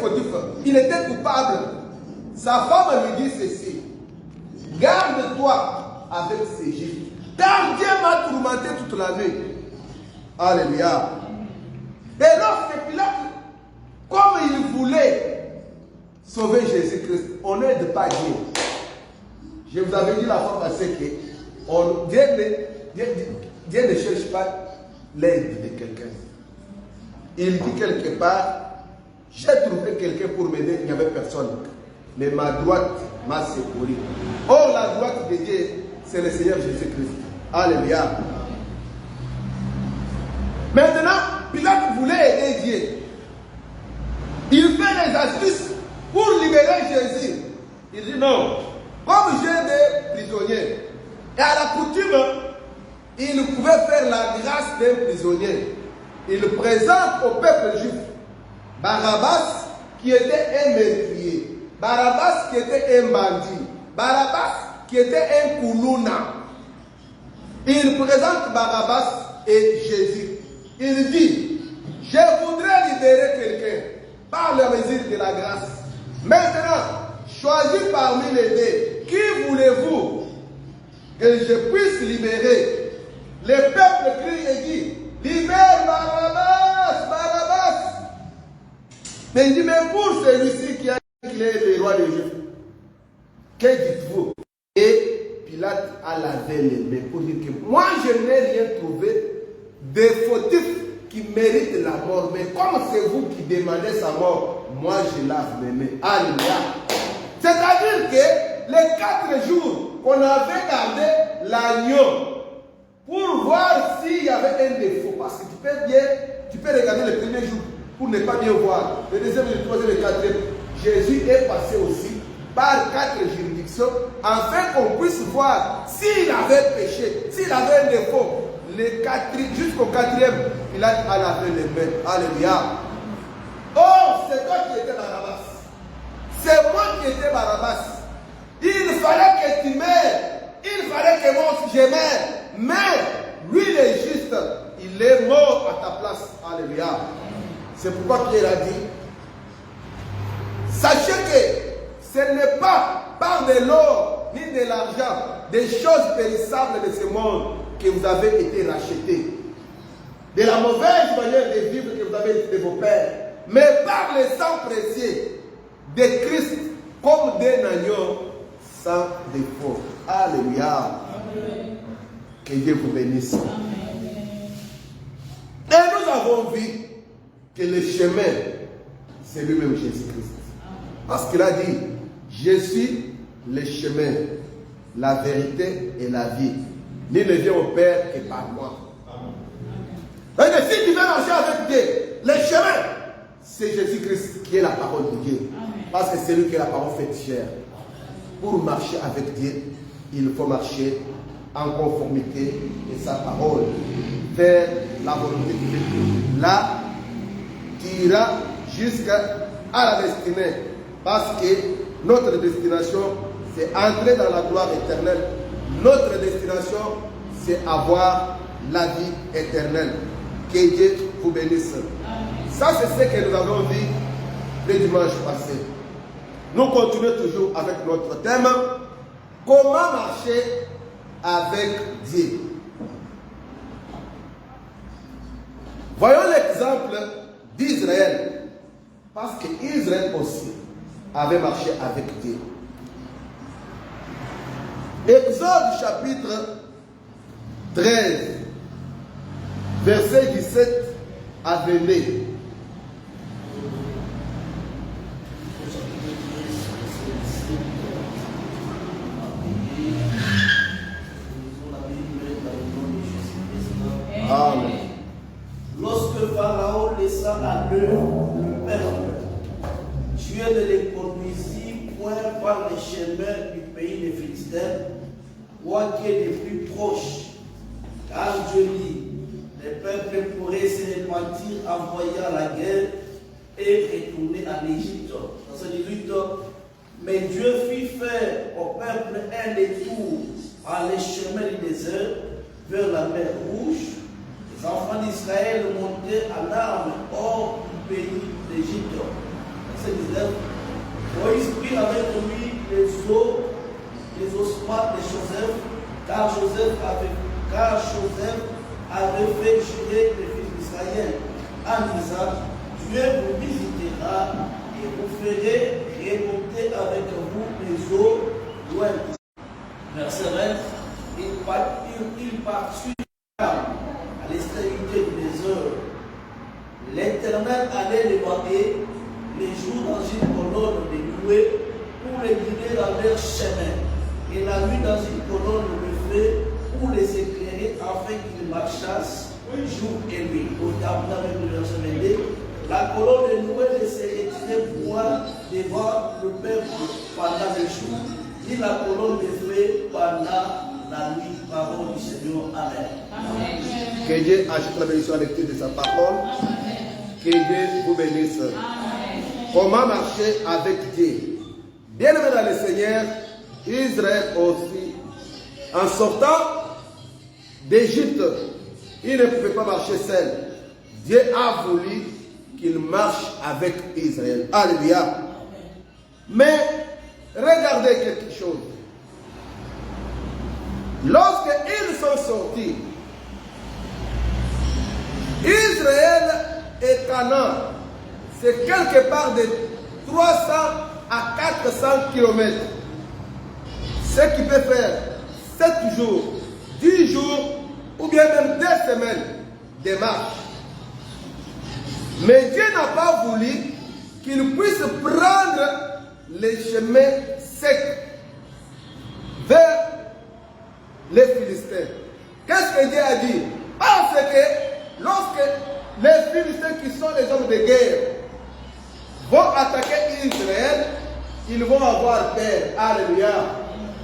fautif, il était coupable. Sa femme lui dit ceci: garde-toi avec ces Juifs, car Dieu m'a tourmenté toute la nuit. Alléluia. Et lorsque Pilate, comme il voulait sauver Jésus-Christ, on n'aide pas Dieu. Je vous avais dit la fois passée que Dieu ne cherche pas l'aide de quelqu'un. Il dit quelque part: j'ai trouvé quelqu'un pour m'aider, il n'y avait personne. Mais ma droite m'a secouru. Or, la droite de Dieu, c'est le Seigneur Jésus-Christ. Alléluia. Maintenant, Pilate voulait aider Dieu. Il fait les astuces pour libérer Jésus. Il dit non. Comme j'ai des prisonniers, et à la coutume, il pouvait faire la grâce d'un prisonnier. Il présente au peuple juif Barabbas qui était un meurtrier, Barabbas qui était un bandit, Barabbas qui était un koulouna. Il présente Barabbas et Jésus. Il dit: je voudrais libérer quelqu'un par le mesure de la grâce. Maintenant, choisis parmi les deux, qui voulez-vous que je puisse libérer? Le peuple crie et dit: libère Barabbas, Barabbas. Mais il dit: mais pour celui-ci qui a dit qu'il est le roi des Juifs, que dites-vous? Et Pilate a lavé les mains pour dire que moi je n'ai rien trouvé de fautif qui mérite la mort. Mais comme c'est vous qui demandez sa mort, moi je lave mes mains. Alléluia. C'est-à-dire que les 4 jours qu'on avait gardé l'agneau pour voir s'il y avait un défaut, parce que tu peux regarder le premier jour pour ne pas bien voir. Le deuxième, le troisième, le quatrième. Jésus est passé aussi par 4 juridictions afin qu'on puisse voir s'il avait péché, s'il avait un défaut. Jusqu'au 4e, il a lavé les mains. Alléluia. Oh, c'est toi qui étais Barabbas. C'est moi qui étais Barabbas. Il fallait que tu meurs. Il fallait que moi aussi je meure. Mais lui, il est juste. Il est mort à ta place. Alléluia. C'est pourquoi Pierre a dit: sachez que ce n'est pas par de l'or ni de l'argent, des choses périssables de ce monde, que vous avez été rachetés. De la mauvaise manière de vivre que vous avez été de vos pères, mais par le sang précieux de Christ, comme d'un agneau sans défaut. Alléluia. Amen. Que Dieu vous bénisse. Amen. Et nous avons vu que le chemin, c'est lui-même Jésus-Christ. Parce qu'il a dit: je suis le chemin, la vérité et la vie. Nul ne vient au Père que par moi. Donc, si tu veux marcher avec Dieu, le chemin, c'est Jésus-Christ qui est la parole de Dieu. Parce que c'est lui qui est la parole faite chair. Pour marcher avec Dieu, il faut marcher en conformité de sa parole, vers la volonté de Dieu. Là, qui ira jusqu'à la destinée. Parce que notre destination, c'est entrer dans la gloire éternelle. Notre destination, c'est avoir la vie éternelle. Que Dieu vous bénisse. Ça, c'est ce que nous avons dit le dimanche passé. Nous continuons toujours avec notre thème: comment marcher avec Dieu. Voyons l'exemple d'Israël. Parce qu'Israël aussi avait marché avec Dieu. Exode chapitre 13, verset 17 à 22. Amen. Lorsque Pharaon laissa à l'heure le peuple, Dieu ne les conduisit point par les chemins du pays des Philistins, quoique les plus proches, car Dieu dit: les peuples pourraient se repentir en voyant la guerre et retourner en Égypte. Verset 18. Mais Dieu fit faire au peuple un détour par les chemins du désert vers la mer Rouge. Les enfants d'Israël montaient en armes hors du pays d'Égypte. verset 19. Moïse prit avec lui les ossements de Joseph, car Joseph avait fait jurer les fils d'Israël en disant, Dieu vous visitera et vous ferez remonter avec vous les eaux loin. Verset 20, il partit à l'extrémité du désert. L'Éternel allait levanter les jours dans une colonne de nuée pour les guider dans leur chemin, et la nuit dans une colonne de feu pour les éclairer afin qu'ils marchassent jour et nuit. Au tableau avec le verset 22, la colonne de nuée ne se retirait point devant le peuple pendant le jour, ni la colonne de feu pendant la nuit. Parole du Seigneur. Amen. Amen. Que Dieu ajoute la bénédiction à la lecture de sa parole. Amen. Que Dieu vous bénisse. Amen. Comment marcher avec Dieu? Bien-aimé dans le Seigneur, Israël aussi, en sortant d'Égypte, il ne pouvait pas marcher seul. Dieu a voulu qu'il marche avec Israël. Alléluia. Mais regardez quelque chose. Lorsqu'ils sont sortis, Israël et Canaan, c'est quelque part de 300 à 400 km. Ce qui peut faire 7 jours, 10 jours, ou bien même 2 semaines de marche. Mais Dieu n'a pas voulu qu'ils puissent prendre les chemins secs vers les Philistins. Qu'est-ce que Dieu a dit? Parce que lorsque les Philistins, qui sont les hommes de guerre, vont attaquer Israël, ils vont avoir peur. Alléluia.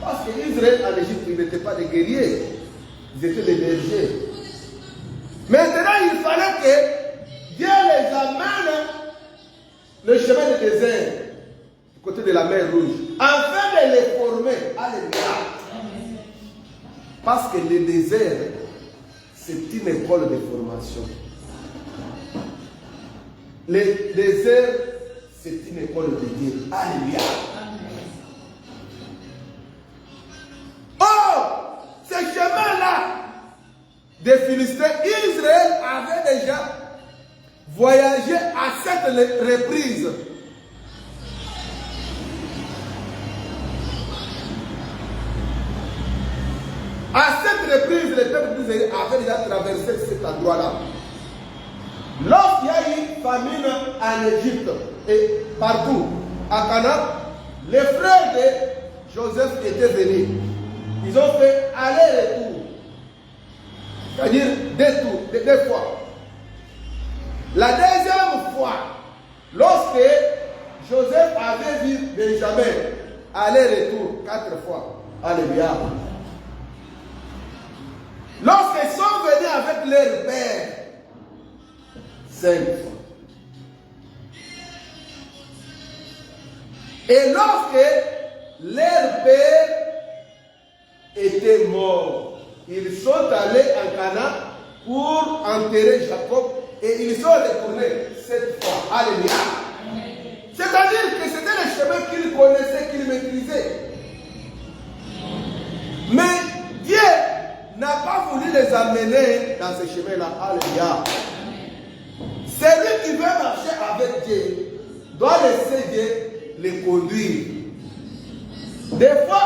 Parce qu'Israël en Égypte, ils n'étaient pas des guerriers, ils étaient des bergers. Maintenant, il fallait que Dieu les amène le chemin du désert, du côté de la mer Rouge, afin de les former. Alléluia. Parce que le désert, c'est une école de formation. Le désert, c'est une école de Dieu. Alléluia. Oh, ce chemin-là des Philistins, Israël avait déjà voyagé à cette reprise. À cette reprise, le peuple d'Israël avait déjà traversé cet endroit-là. Lorsqu'il y a eu famine en Égypte et partout, à Canaan, les frères de Joseph étaient venus. Ils ont fait aller-retour. C'est-à-dire deux fois. La deuxième fois, lorsque Joseph avait vu Benjamin, aller-retour 4 fois. Alléluia. Lorsqu'ils sont venus avec leur père, 5 fois. Et lorsque leur père était mort, ils sont allés en Canaan pour enterrer Jacob et ils sont retournés 7 fois. Alléluia. C'est-à-dire que c'était le chemin qu'ils connaissaient, qu'ils maîtrisaient. Mais Dieu n'a pas voulu les amener dans ce chemin-là. Alléluia. Celui qui veut marcher avec Dieu doit laisser Dieu les conduire. Des fois,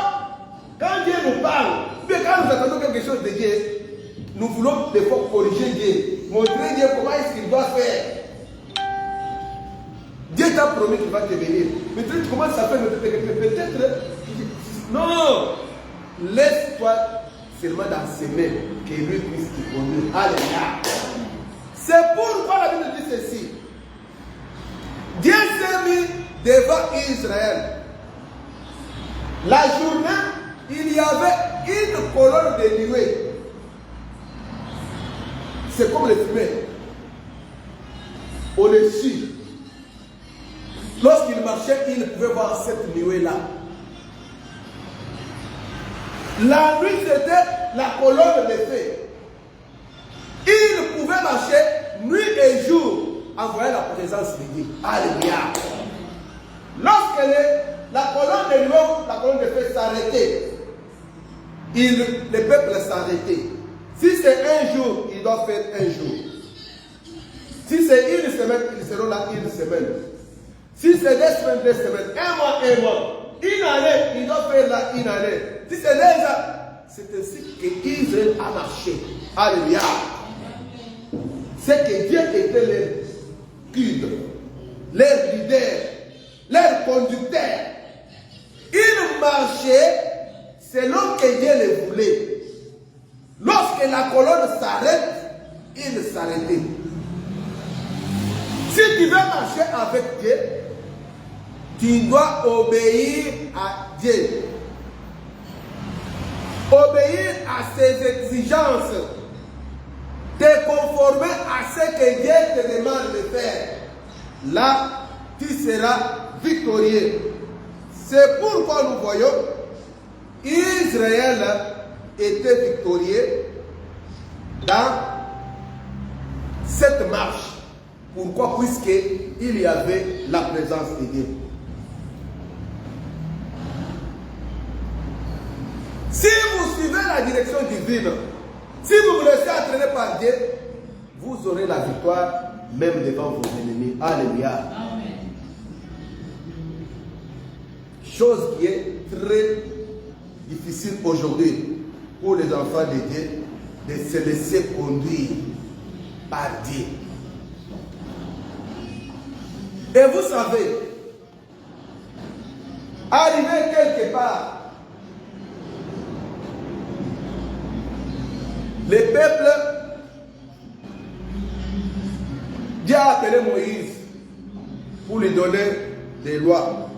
quand Dieu nous parle, mais quand nous attendons quelque chose de Dieu, nous voulons des fois corriger Dieu, montrer Dieu comment est-ce qu'il doit faire. Dieu t'a promis qu'il va te bénir. Mais tu commences à faire peut-être. Non, laisse-toi seulement dans ses mains, que lui puisse te conduire. Alléluia. C'est pourquoi la Bible dit ceci. Dieu s'est mis devant Israël. La journée, il y avait une colonne de nuée. C'est comme le fumée. Au-dessus. Lorsqu'il marchait, il pouvait voir cette nuée-là. La nuit, c'était la colonne de feu. Il pouvait marcher nuit et jour en voyant la présence de Dieu. Alléluia. donné, la colonne de nuée, la colonne de feu s'arrêter. Le peuple s'arrêtait. Si c'est un jour, il doit faire un jour. Si c'est une semaine, ils seront là une semaine. Si c'est 2 semaines, 2 semaines. Un mois, un mois. Une année, il doit faire là une année. Si c'est 2 ans, c'est ainsi qu'Israël a marché. Alléluia. C'est que Dieu était leur guide, leur leader, leur conducteur. Ils marchaient selon que Dieu le voulait. Lorsque la colonne s'arrête, il s'arrêtait. Si tu veux marcher avec Dieu, tu dois obéir à Dieu. Obéir à ses exigences. Te conformer à ce que Dieu te demande de faire. Là, tu seras victorieux. C'est pourquoi nous voyons Israël était victorieux dans cette marche. Pourquoi? Puisqu'il y avait la présence de Dieu. Si vous suivez la direction divine, si vous vous laissez entraîner par Dieu, vous aurez la victoire même devant vos ennemis. Alléluia. Amen. Chose qui est très difficile aujourd'hui pour les enfants de Dieu de se laisser conduire par Dieu. Et vous savez, arriver quelque part, le peuple, Dieu a appelé Moïse pour lui donner des lois.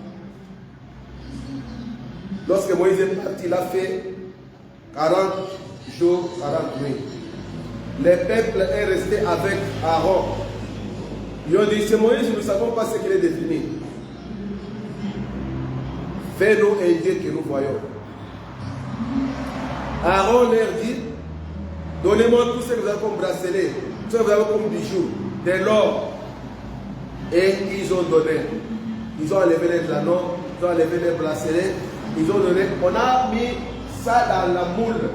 Lorsque Moïse est parti, il a fait 40 jours, 40 nuits. Le peuple est resté avec Aaron. Ils ont dit, c'est Moïse, nous ne savons pas ce qu'il est devenu. Fais-nous un Dieu que nous voyons. Aaron leur dit, donnez-moi tout ce que vous avez comme bracelet, tout ce que vous avez comme bijoux, de l'or. Et ils ont donné. Ils ont enlevé les anneaux, ils ont enlevé les bracelets, ils ont donné. On a mis ça dans la moule.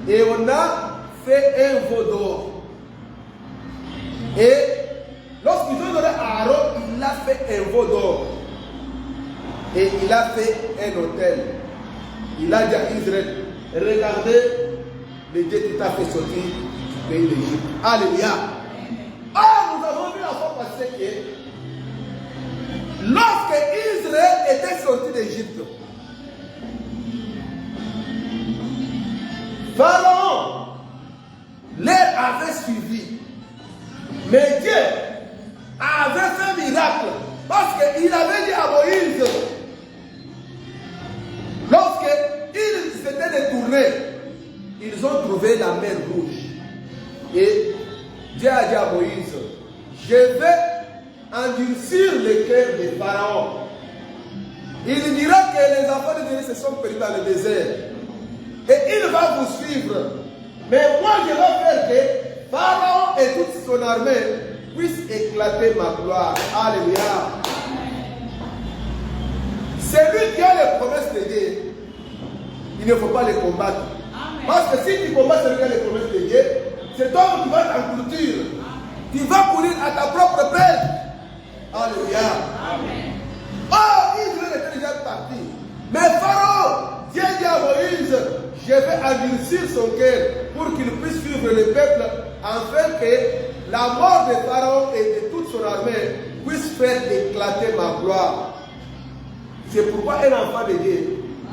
Et on a fait un veau d'or. Et lorsqu'ils ont donné à Aaron, il a fait un veau d'or. Et il a fait un autel. Il a dit à Israël, regardez, le Dieu qui t'a fait sortir du pays d'Égypte. Alléluia. Ah, nous avons vu la fois passée que lorsque Israël était sorti d'Égypte, Pharaon les avait suivis. Mais Dieu avait fait un miracle parce qu'il avait dit à Moïse, lorsqu'ils s'étaient détournés, ils ont trouvé la mer rouge. Et Dieu a dit à Moïse, je vais endurcir le cœur de Pharaon. Il dira que les enfants de Dieu se sont perdus dans le désert. Et il va vous suivre. Mais moi, je vais faire que Pharaon et toute son armée puissent éclater ma gloire. Alléluia. C'est lui qui a les promesses de Dieu. Il ne faut pas les combattre. Amen. Parce que si tu combats celui qui a les promesses de Dieu, c'est toi qui vas t'enclouture. Tu vas courir à ta propre perte. Alléluia. Amen. Oh, Israël était déjà parti. Mais Pharaon, Dieu dit à Moïse, je vais endurcir son cœur pour qu'il puisse suivre le peuple, afin que la mort de Pharaon et de toute son armée puisse faire éclater ma gloire. C'est pourquoi un enfant de Dieu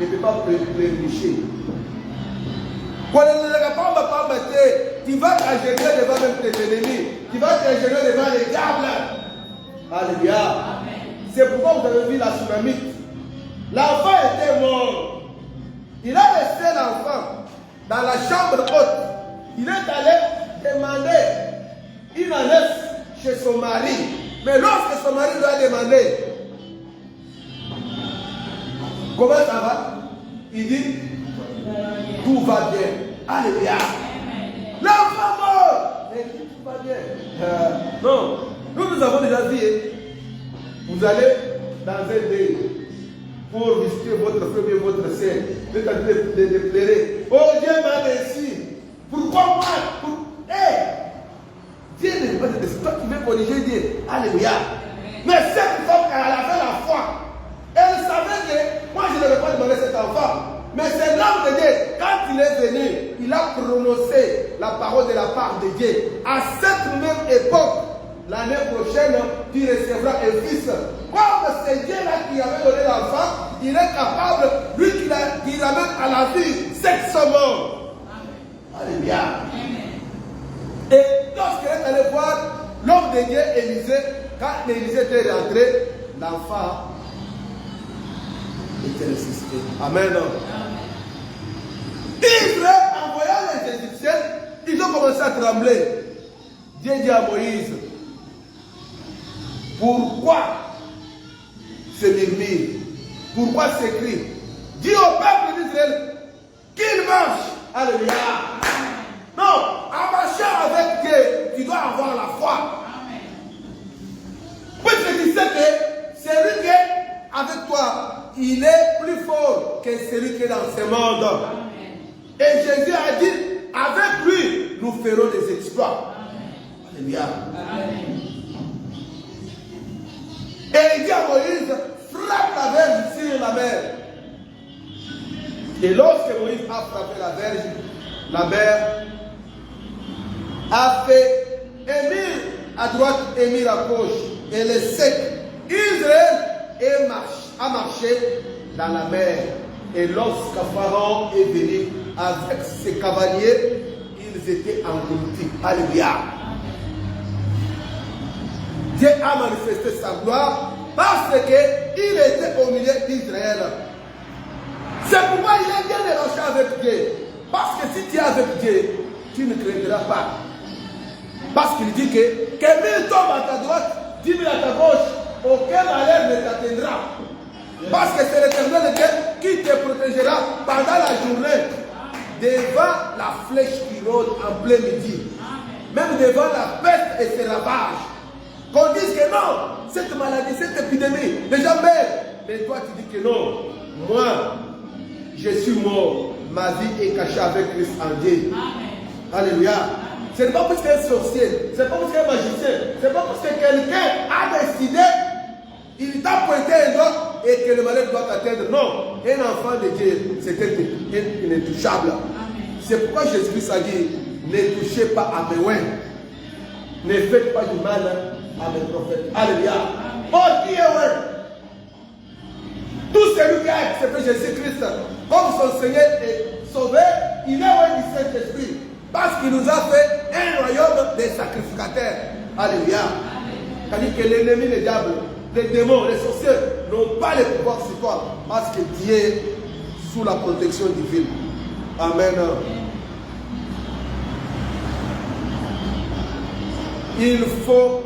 ne peut pas prédicher. Tu vas t'ingénier devant même tes ennemis. Tu vas t'ingénier devant les diables. Alléluia. C'est pourquoi vous avez vu la tsunamite. L'enfant était mort. Il a laissé l'enfant dans la chambre haute. Il est allé demander une année chez son mari. Mais lorsque son mari lui a demandé comment ça va, il dit tout va bien. Alléluia. L'enfant mort. Mais il dit tout va bien. Non, nous avons déjà dit, vous allez dans un deuil. pour visiter votre frère et votre sœur. Vous êtes en train de pleurer. Oh Dieu m'a réussi. Pourquoi moi? Dieu n'est pas de toi qui veux corriger Dieu. Alléluia. Mais cette femme, elle avait la foi. Elle savait que moi je ne vais pas demander cet enfant. Mais c'est l'homme de Dieu. Quand il est venu, il a prononcé la parole de la part de Dieu. À cette même époque, l'année prochaine, tu recevras un fils. Comme c'est Dieu-là qui avait donné l'enfant, il est capable, lui qui ramène à la vie 700 morts. Alléluia. Et lorsqu'il est allé voir l'homme de Dieu, Élisée, quand Élisée était rentré, l'enfant était ressuscité. Amen. Israël, en voyant les Égyptiens, ils ont commencé à trembler. Dieu dit à Moïse, pourquoi ce murmure? Pourquoi ce cri? Dis au peuple d'Israël qu'il marche. Alléluia. Non, en marchant avec Dieu, tu dois avoir la foi. Puisque tu sais que celui qui est avec toi, il est plus fort que celui qui est dans ce monde. Amen. Et Jésus a dit, avec lui, nous ferons des exploits. Alléluia. Et il dit à Moïse, frappe la verge sur la mer. Et lorsque Moïse a frappé la mer a fait émir à droite, émir à gauche, et le sec. Israël a marché dans la mer. Et lorsque Pharaon est venu avec ses cavaliers, ils étaient engloutis. Alléluia. Dieu a manifesté sa gloire parce qu'il était au milieu d'Israël. C'est pourquoi il est bien de marcher avec Dieu. Parce que si tu es avec Dieu, tu ne craindras pas. Parce qu'il dit que 1000 tombent à ta droite, 10 000 à ta gauche, aucun malheur ne t'atteindra. Parce que c'est l'Éternel Dieu qui te protégera pendant la journée. Devant la flèche qui rôde en plein midi. Même devant la peste et ses ravages. Qu'on dise que non, cette maladie, cette épidémie, les gens meurent. Mais toi tu dis que non. Moi, je suis mort. Ma vie est cachée avec Christ en Dieu. Alléluia. Ce n'est pas parce qu'un sorcier, ce n'est pas parce qu'un magicien, ce n'est pas parce que quelqu'un a décidé, il t'a pointé un doigt et que le malheur doit t'atteindre. Non, un enfant de Dieu, c'est intouchable. C'est pourquoi Jésus-Christ a dit, ne touchez pas à mes oins, ne faites pas du mal à mes prophètes. Alléluia. Oh, qui est oint? Tout celui qui a accepté Jésus-Christ comme son Seigneur et Sauveur, il est oint du Saint-Esprit. Parce qu'il nous a fait un royaume des sacrificateurs. Alléluia. C'est-à-dire que l'ennemi, le diable, les démons, les sorciers n'ont pas le pouvoir sur toi. Parce que Dieu est sous la protection divine. Amen. Il faut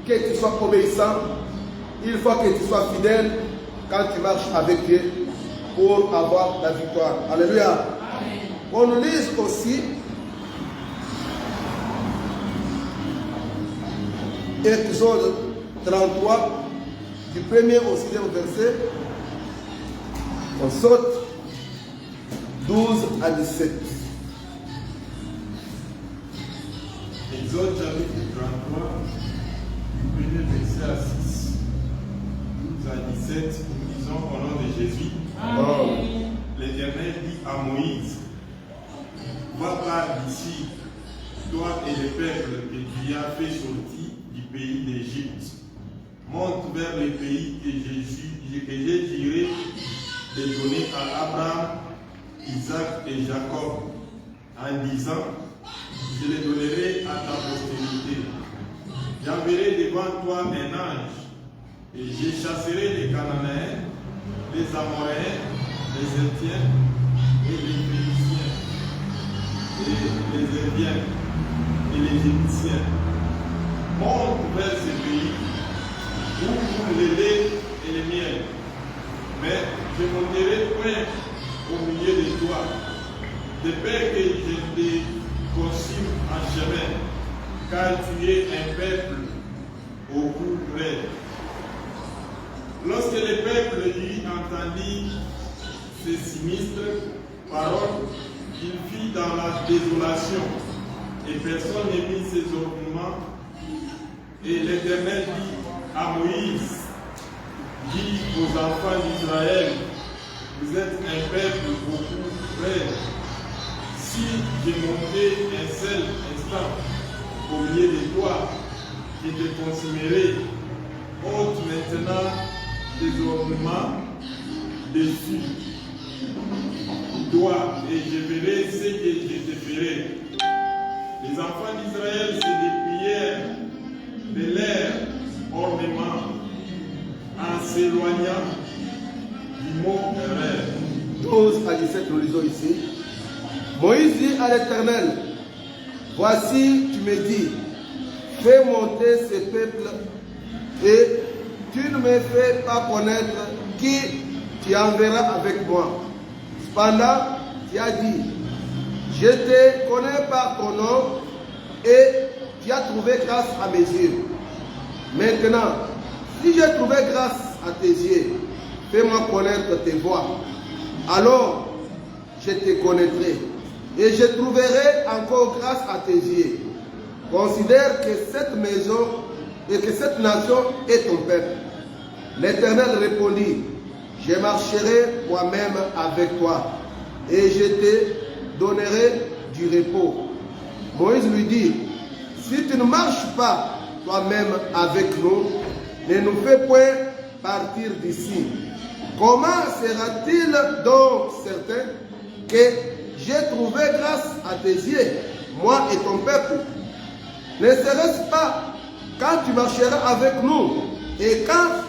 que tu sois obéissant. Il faut que tu sois fidèle quand tu marches avec Dieu pour avoir la victoire. Alléluia. On nous lise aussi Exode 33, du 1er au 6e verset. On saute 12 à 17. Exode chapitre 33, du 1er verset à 6. 12 à 17, nous disons au nom de Jésus. Amen. L'Éternel dit à Moïse, va par d'ici, toi et le peuple que tu as fait sortir du pays d'Égypte. Monte vers le pays que j'ai juré de donner à Abraham, Isaac et Jacob, en disant, je les donnerai à ta postérité. J'enverrai devant toi un ange, et je chasserai les Cananéens, les Amoréens, les Hétiens et les Phéniciens, et les Héviens et les Égyptiens. Monte vers ce pays où vous le lait et le miel. Mais je monterai point au milieu de toi, de peur que je te consume en chemin, car tu es un peuple au cou raide. Lorsque le peuple entendit ces sinistres paroles, il vit dans la désolation, et personne ne mit ses ornements. Et l'Éternel dit à Moïse, dis aux enfants d'Israël, vous êtes un peuple beaucoup frère. Si j'ai monté un seul instant au milieu de toi, je te consumerai. Ôte maintenant tes ornements dessus, toi, et je verrai ce que je te ferai. Les enfants d'Israël se déplièrent de leurs ornements en s'éloignant du mont erreur. 12 à 17, nous lisons ici. Moïse dit à l'Éternel, voici, tu me dis, fais monter ce peuple et tu ne me fais pas connaître qui tu enverras avec moi. Cependant, tu as dit, je te connais par ton nom et tu as trouvé grâce à mes yeux. Maintenant, si j'ai trouvé grâce à tes yeux, fais-moi connaître tes voies. Alors, je te connaîtrai et je trouverai encore grâce à tes yeux. Considère que cette maison et que cette nation est ton peuple. L'Éternel répondit, je marcherai moi-même avec toi et je te donnerai du repos. Moïse lui dit, si tu ne marches pas toi-même avec nous, ne nous fais point partir d'ici. Comment sera-t-il donc certain que j'ai trouvé grâce à tes yeux, moi et ton peuple? Ne serait-ce pas quand tu marcheras avec nous et quand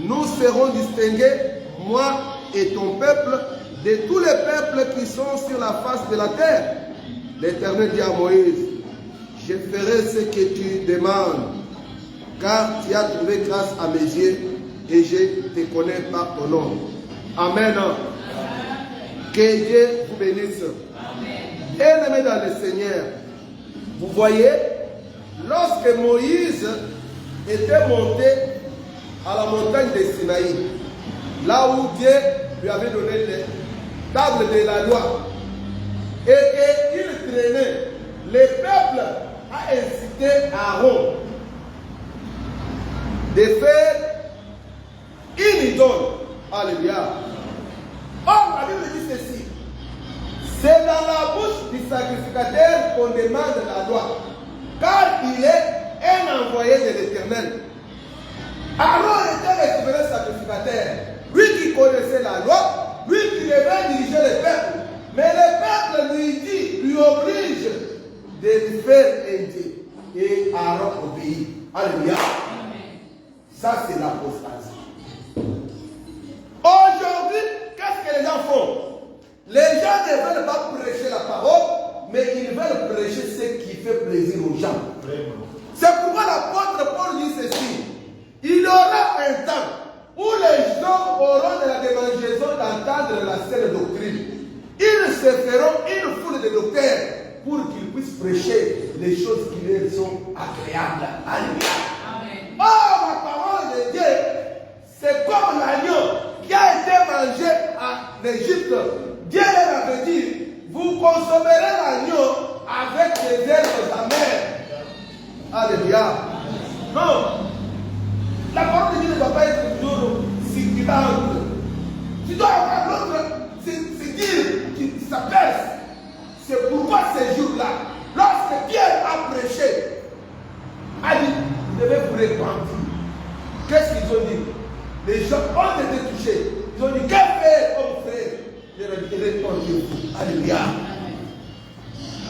nous serons distingués, moi et ton peuple, de tous les peuples qui sont sur la face de la terre? L'Éternel dit à Moïse, je ferai ce que tu demandes, car tu as trouvé grâce à mes yeux et je te connais par ton nom. Amen. Que Dieu vous bénisse. Bien-aimés dans le Seigneur, vous voyez, lorsque Moïse était monté à la montagne de Sinaï, là où Dieu lui avait donné les tables de la loi, et qu'il traînait, le peuple a incité Aaron de faire une idole. Alléluia. Or, la Bible dit ceci, c'est dans la bouche du sacrificateur qu'on demande la loi, car il est un envoyé de l'Éternel. Aaron était le souverain sacrificateur, lui qui connaissait la loi, lui qui devait diriger le peuple. Mais le peuple lui oblige de lui faire un Dieu. Et Aaron obéit. Alléluia. Ça, c'est l'apostasie. Aujourd'hui, qu'est-ce que les gens font? Les gens ne veulent pas prêcher la parole, mais ils veulent prêcher ce qui fait plaisir aux gens. C'est pourquoi l'apôtre Paul dit ceci. Il y aura un temps où les gens auront de la démangeaison d'entendre la saine doctrine. Ils se feront une foule de docteurs pour qu'ils puissent prêcher les choses qui leur sont agréables. Alléluia. Oh, la parole de Dieu, c'est comme l'agneau qui a été mangé en Égypte. Dieu leur avait dit, vous consommerez l'agneau avec des herbes amères. Alléluia. Non. La parole de Dieu ne doit pas être toujours circulante. Tu dois avoir l'autre, c'est dire qui s'appelle. C'est pourquoi ces jours-là, lorsque Pierre a prêché, a dit, vous devez vous répandre. Qu'est-ce qu'ils ont dit? Les gens ont été touchés. Ils ont dit, que faire, oh frère? Je répondez-vous. Alléluia.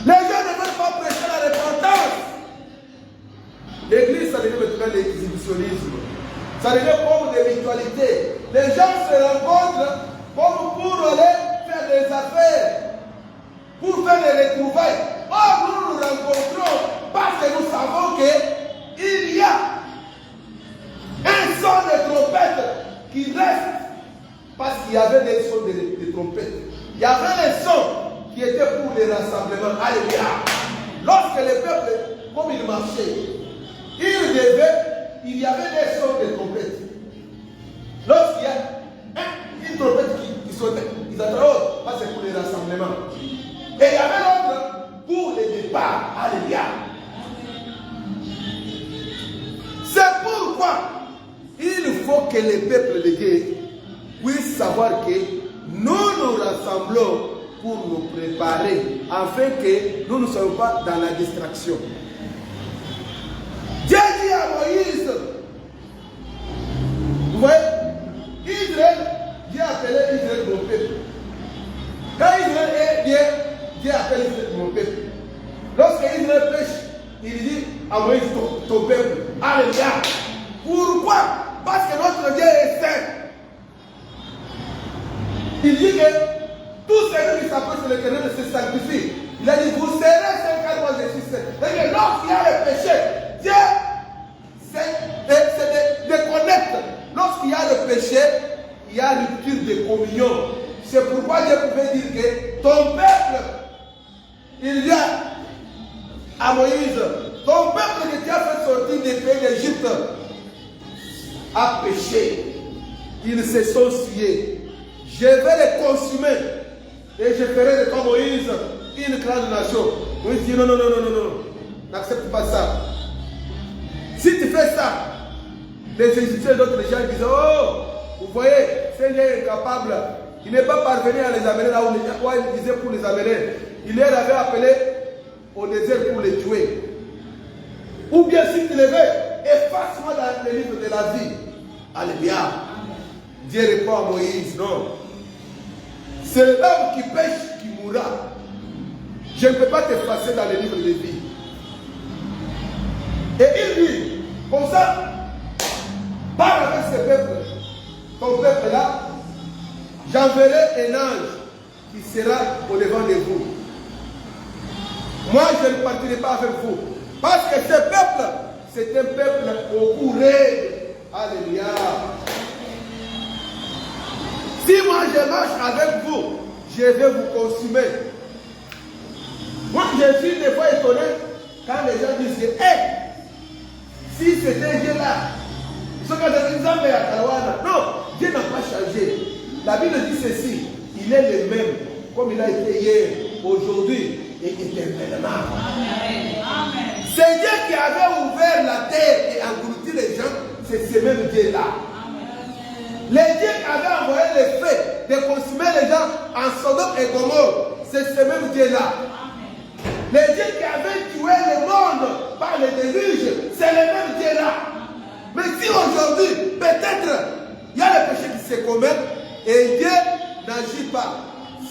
Les gens ne veulent pas prêcher la repentance. L'église, ça devient maintenant l'exhibitionnisme. Ça devient comme des ritualités. Les gens se rencontrent comme pour aller faire des affaires, pour faire des retrouvailles. Or, nous nous rencontrons parce que nous savons qu'il y a un son de trompette qui reste. Parce qu'il y avait des sons de trompette. Il y avait des sons qui étaient pour les rassemblements. Alléluia. Lorsque le peuple, comme il marchait, il y avait des sons de trompette. faut que les peuples de Dieu puissent savoir que nous nous rassemblons pour nous préparer, afin que nous ne soyons pas dans la distraction. Dieu dit à Moïse, vous voyez, Israël, Dieu appelait Israël mon peuple. Quand Israël est bien, Dieu appelle Israël mon peuple. Lorsque Israël pêche, il dit à Moïse ton peuple. Alléluia. Pourquoi? Parce que notre Dieu est saint. Il dit que tous ceux qui s'approchent de l'Éternel se sanctifient. Il a dit, vous serez saints car moi je suis saint. Et lorsqu'il y a le péché, Dieu se déconnecte. Lorsqu'il y a le péché, il y a rupture de communion. C'est pourquoi Dieu pouvait dire que ton peuple, il vient à Moïse, ton peuple que tu as fait sortir des pays d'Égypte a péché. Ils se sont souillés. Je vais les consumer. Et je ferai de toi, Moïse, une grande nation. Moïse dit non, non, non, non, non, non. N'accepte pas ça. Si tu fais ça, les Égyptiens et d'autres gens disent, oh, vous voyez, c'est Dieu incapable. Il n'est pas parvenu à les amener là où il disait pour les amener. Il les avait appelés au désert pour les tuer. Ou bien si tu les veux, efface-moi dans les livres de la vie. Alléluia. Dieu répond à Moïse, non. C'est l'homme qui pêche qui mourra. Je ne peux pas t'effacer dans les livres de vie. Et il dit, comme ça, parle avec ce peuple. Ton peuple là, j'enverrai un ange qui sera au devant de vous. Moi, je ne partirai pas avec vous. Parce que ce peuple, c'est un peuple au courrier. Alléluia. Si moi je marche avec vous, je vais vous consumer. Moi, je suis des fois étonné quand les gens disent que, si c'était Dieu là, non, Dieu n'a pas changé. La Bible dit ceci, il est le même, comme il a été hier, aujourd'hui et éternellement. C'est Dieu qui avait ouvert la terre et englouti les gens, c'est ce même Dieu là. Les dieux qui avaient envoyé les feux de consumer les gens en Sodome et Gomorrhe, c'est ce même Dieu là. Les dieux qui avaient tué le monde par le déluge, c'est le même Dieu là. Mais si aujourd'hui, peut-être, il y a le péché qui se commet et Dieu n'agit pas,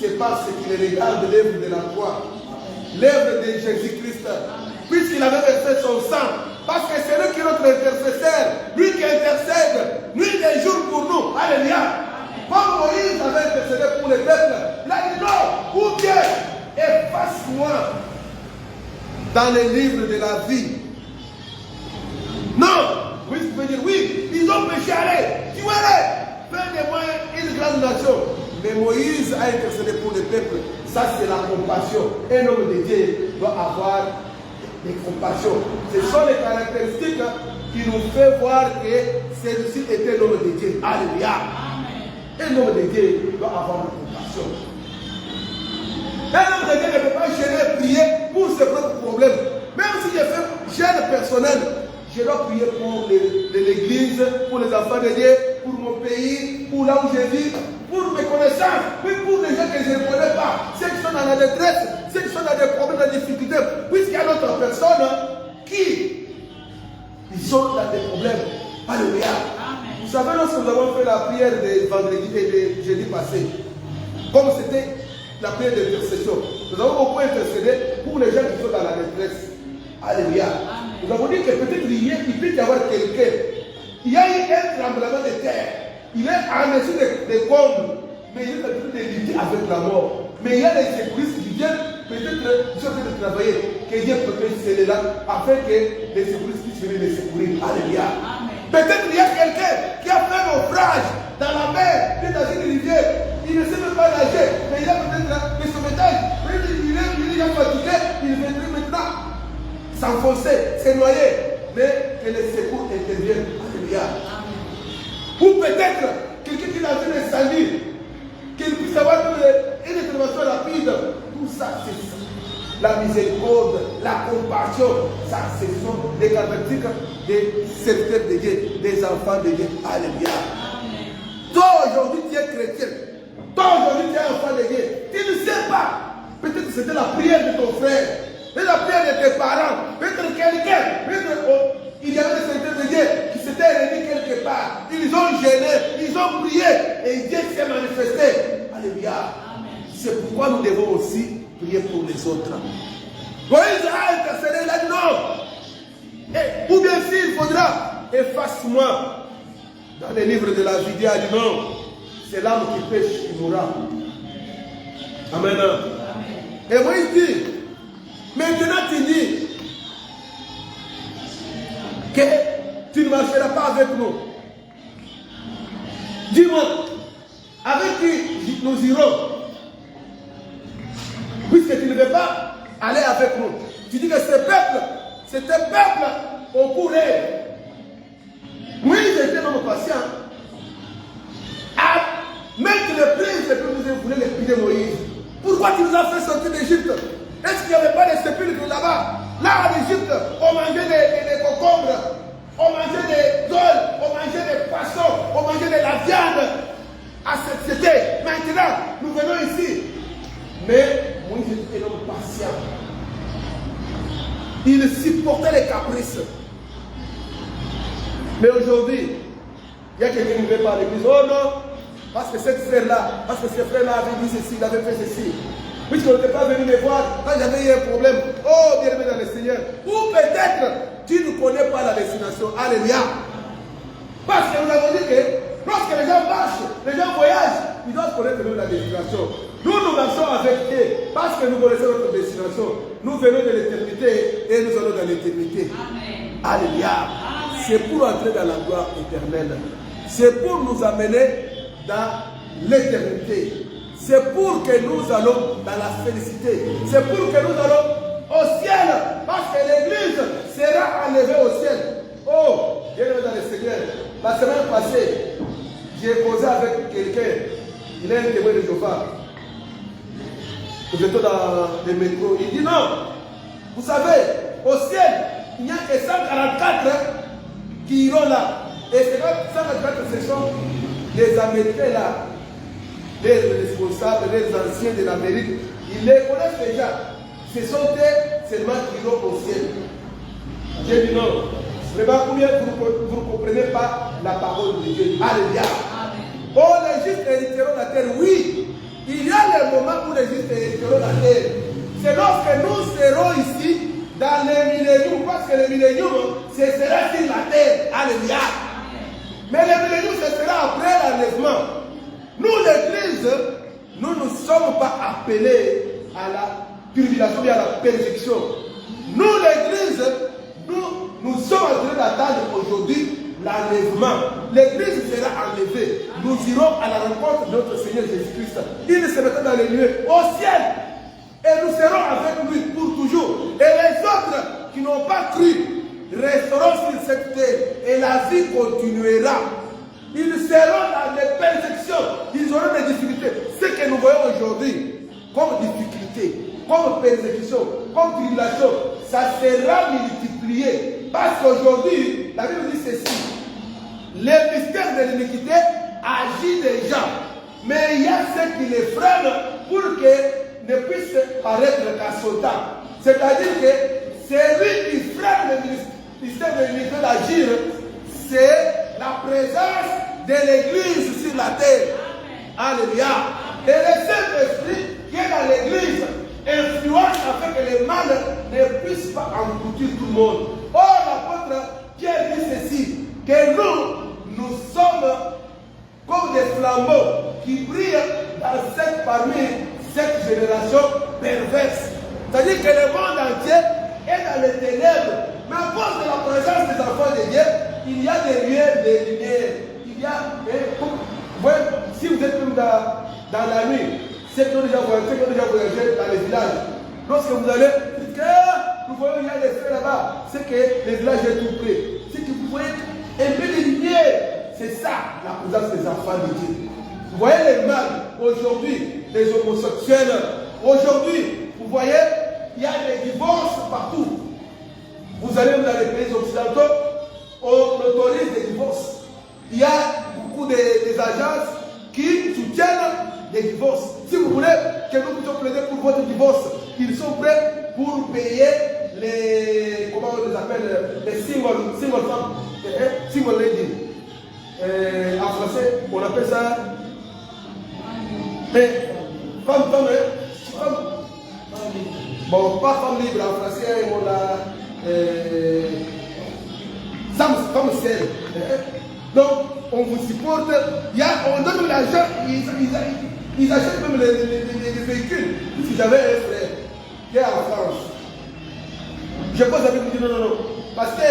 c'est parce qu'il regarde l'œuvre de la croix, l'œuvre de Jésus-Christ, puisqu'il avait versé son sang. Parce que c'est lui qui est notre intercesseur, lui qui intercède, nuit et jour pour nous. Alléluia. Comme Moïse avait intercédé pour les peuples, il a dit non, pour Dieu, efface-moi dans les livres de la vie. Non. Oui, tu peux dire oui, ils ont péché, allez, tuez-les, faites de moi une grande nation. Mais Moïse a intercédé pour le peuple. Ça, c'est la compassion. Un homme de Dieu doit avoir des compassions. Ce sont les caractéristiques qui nous font voir que celui-ci était un homme de Dieu. Alléluia. Un homme de Dieu doit avoir la compassion. Un homme de Dieu ne peut pas gêner prier pour ses propres problèmes. Même si je fais gêne personnel, je dois prier pour l'église, pour les enfants de Dieu, pour mon pays, pour là où je vis, pour mes connaissances, oui, pour les gens que je ne connais pas, ceux qui sont dans la détresse, ceux qui sont dans des problèmes, dans des difficultés, puisqu'il y a d'autres personnes qui ils sont dans des problèmes. Alléluia. Vous savez, lorsque nous avons fait la prière de vendredi et de jeudi passé, comme c'était la prière d'intercession, nous avons beaucoup intercédé pour les gens qui sont dans la détresse. Alléluia. Nous avons dit que peut-être il peut y avoir quelqu'un. Il y a eu un tremblement de terre. Il est en dessous des combles. Mais il est en train de lutter avec la mort. Mais il y a des secouristes qui viennent peut-être ils sont en train de travailler. Que Dieu protège ceux-là afin que les secouristes puissent venir les secourir. Alléluia. Peut-être il y a quelqu'un qui a fait un naufrage dans la mer, qui est dans une rivière. Il ne sait même pas nager. Mais il a peut-être des sauvetages. Il est fatigué. Il viendrait maintenant s'enfoncer, se noyer, mais que les secours interviennent. Alléluia. Ou peut-être quelqu'un qui est dans un incendie, qu'il puisse avoir une intervention rapide. Tout ça, c'est la miséricorde, la compassion. Ça, ce sont des caractéristiques des serviteurs de Dieu, des enfants de Dieu. Alléluia. Toi aujourd'hui tu es chrétien. Toi aujourd'hui tu es enfant de Dieu. Tu ne sais pas. Peut-être que c'était la prière de ton frère. Peut-être la prière de tes parents. Peut-être quelqu'un. Il y avait des serviteurs de Dieu qui s'étaient réunis quelque part. Ils ont gêné. Ils ont prié. Et Dieu s'est manifesté. Alléluia. C'est pourquoi nous devons aussi prier pour les autres. Moïse a intercédé. Il a dit non. Ou bien s'il faudra, efface-moi. Dans les livres de la vie, Dieu a dit non. C'est l'âme qui pêche qui mourra. Amen. Et Moïse dit, maintenant tu dis que tu ne marcheras pas avec nous. Dis-moi, avec qui nous irons? Puisque tu ne veux pas aller avec nous. Tu dis que ce peuple, c'était un peuple au courrier. Moïse était un homme patient. À mettre les prises, vous voulez les prier Moïse. Pourquoi tu nous as fait sortir d'Égypte? Est-ce qu'il n'y avait pas de sépulcres là-bas? Là en Égypte, on mangeait des concombres, on mangeait des oeufs, on mangeait des poissons, on mangeait de la viande. C'était. Maintenant, nous venons ici. Mais Moïse était un homme patient. Il supportait les caprices. Mais aujourd'hui, il y a quelqu'un qui ne veut pas à l'église. Oh non, parce que cette frère-là, parce que ce frère-là avait dit ceci, il avait fait ceci. Puisqu'on n'était pas venu me voir quand j'avais eu un problème. Oh, bien aimé dans le Seigneur. Ou peut-être, tu ne connais pas la destination. Alléluia. Parce que nous avons dit que lorsque les gens marchent, les gens voyagent, ils doivent connaître la destination. Nous marchons avec eux parce que nous connaissons notre destination. Nous venons de l'éternité et nous allons dans l'éternité. Alléluia. C'est pour entrer dans la gloire éternelle. C'est pour nous amener dans l'éternité. C'est pour que nous allons dans la félicité. C'est pour que nous allons au ciel. Parce que l'église sera enlevée au ciel. Oh, bien dans le Seigneur. La semaine passée, j'ai causé avec quelqu'un. Il est un témoin de Jéhovah. Nous étions dans le métro. Il dit non. Vous savez, au ciel, il n'y a que 144 qui iront là. Et ces 144, ce sont les Américains là. Les responsables, les anciens de l'Amérique. Ils les connaissent déjà. Ce sont eux seulement qui iront au ciel. J'ai dit non. Vraiment, combien vous ne comprenez pas la parole de Dieu. Alléluia. Oh, les justes hériteront la terre. Oui. Il y a le moment où les justes hériteront la terre. C'est lorsque nous serons ici dans les milléniums. Parce que les milléniums, ce sera sur la terre. Alléluia. Mais les milléniums, ce sera après l'enlèvement. Nous, l'Église, nous ne sommes pas appelés à la tribulation et à la persécution. Nous, l'Église, nous sommes en train d'attendre aujourd'hui l'enlèvement. L'Église sera enlevée. Nous irons à la rencontre de notre Seigneur Jésus-Christ. Il se mettra dans les lieux au ciel. Et nous serons avec lui pour toujours. Et les autres qui n'ont pas cru resteront sur cette terre. Et la vie continuera. Ils seront dans des persécutions. Ils auront des difficultés. Ce que nous voyons aujourd'hui comme difficulté, comme persécution, comme tribulation, ça sera multiplié. Parce qu'aujourd'hui, la Bible dit ceci. Le mystère de l'iniquité agit déjà. Mais il y a ceux qui les freinent pour que ne puisse paraître qu'à son temps. C'est-à-dire que c'est lui qui freine le mystère de l'iniquité d'agir. C'est la présence de l'Église sur la terre. Alléluia. Et le Saint-Esprit qui est dans l'Église influence afin que les mal ne puissent pas engloutir tout le monde. Or, l'apôtre Pierre dit ceci, que nous sommes comme des flambeaux qui brillent parmi cette génération perverse. C'est-à-dire que le monde entier est dans les ténèbres. Mais à cause de la présence des enfants de Dieu, il y a des lumières, des lumières. Il y a, si vous êtes même dans la nuit, ceux qui ont déjà voyagé dans les villages, lorsque vous allez, nous voyons il y a des feux là-bas, c'est que le village est tout près. C'est que vous voyez un peu de lumière. C'est ça la présence des enfants de Dieu. Vous voyez les mâles aujourd'hui, les homosexuels. Aujourd'hui, vous voyez, il y a des divorces partout. Vous allez dans les pays occidentaux, on autorise des divorces. Il y a beaucoup des agences qui soutiennent les divorces. Si vous voulez que nous puissions plaider pour votre divorce, ils sont prêts pour payer les, comment on les appelle, les single femmes, single lady. En français, on appelle ça femme. Bon, pas femme libre en français, on a femme seule. Donc, on vous supporte, on donne l'argent, ils achètent même les véhicules. Si j'avais un frère qui est en France, je pose avec lui, non. Parce que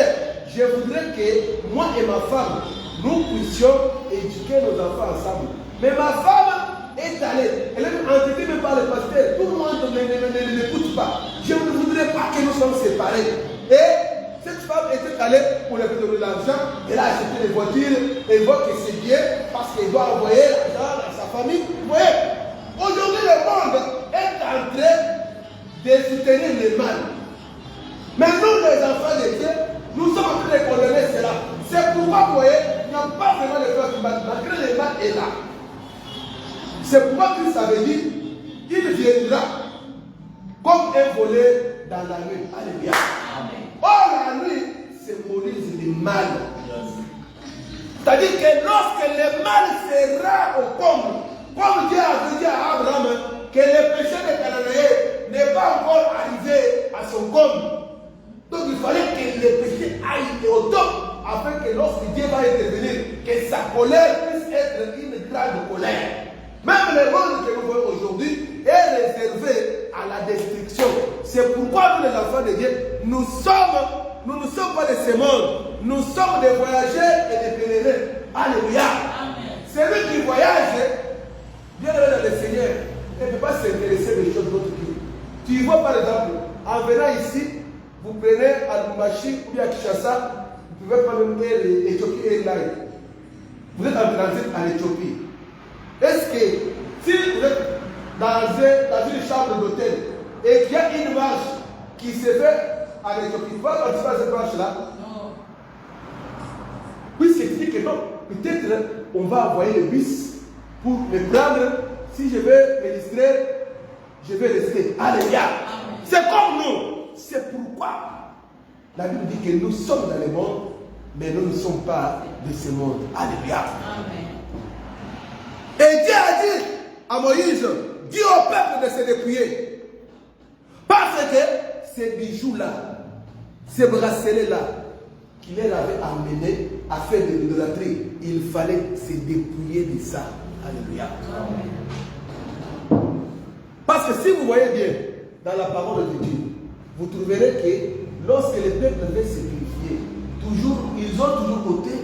je voudrais que moi et ma femme, nous puissions éduquer nos enfants ensemble. Mais ma femme est allée, elle est entendue même par le pasteur, tout le monde ne l'écoute pas. Je ne voudrais pas que nous soyons séparés. Et cette femme était allée pour lui donner l'argent, elle a acheté des voitures, elle voit que c'est bien parce qu'elle doit envoyer l'argent à sa famille. Vous voyez, aujourd'hui le monde est en train de soutenir le mal. Mais nous, les enfants de Dieu, nous sommes en train de condamner cela. C'est pourquoi, vous voyez, il n'y a pas vraiment de frères qui battent, malgré le mal est là. C'est pourquoi Christ avait dit, il viendra comme un volet dans la nuit. Alléluia. Or, la nuit symbolise le mal. C'est-à-dire que lorsque le mal sera au comble, comme Dieu a dit à Abraham, que le péché des Cananéens n'est pas encore arrivé à son comble. Donc il fallait que le péché aille au top, afin que lorsque Dieu va intervenir, que sa colère puisse être une grande colère. Même le monde que nous voyons aujourd'hui est réservé à la destruction. C'est pourquoi nous, les enfants de Dieu, nous ne sommes pas de ce monde. Nous sommes des voyageurs et des pèlerins. Alléluia. Celui qui voyage, bien dans le Seigneur, ne peut pas s'intéresser des choses d'autres pays. Tu vois par exemple, en venant ici, vous prenez à Lumbashi ou à Kinshasa, vous pouvez prendre l'Éthiopie Airlines. Vous êtes en transit en Éthiopie. Est-ce que si vous êtes dans une chambre d'hôtel et qu'il y a une marche qui se fait en Éthiopie, vous pouvez participer à cette marche-là? Non. Oui, c'est dit que non. Peut-être on va envoyer le bus pour me prendre. Si je vais me distraire, je vais rester. Alléluia. C'est comme nous. C'est pourquoi la Bible dit que nous sommes dans le monde, mais nous ne sommes pas de ce monde. Alléluia. Amen. Et Dieu a dit à Moïse, dis au peuple de se dépouiller. Parce que ces bijoux-là, ces bracelets-là, qu'il les avait amenés à faire de l'idolâtrie, il fallait se dépouiller de ça. Alléluia. Amen. Parce que si vous voyez bien dans la parole de Dieu, vous trouverez que lorsque les peuples devaient se purifier, ils ont toujours ôté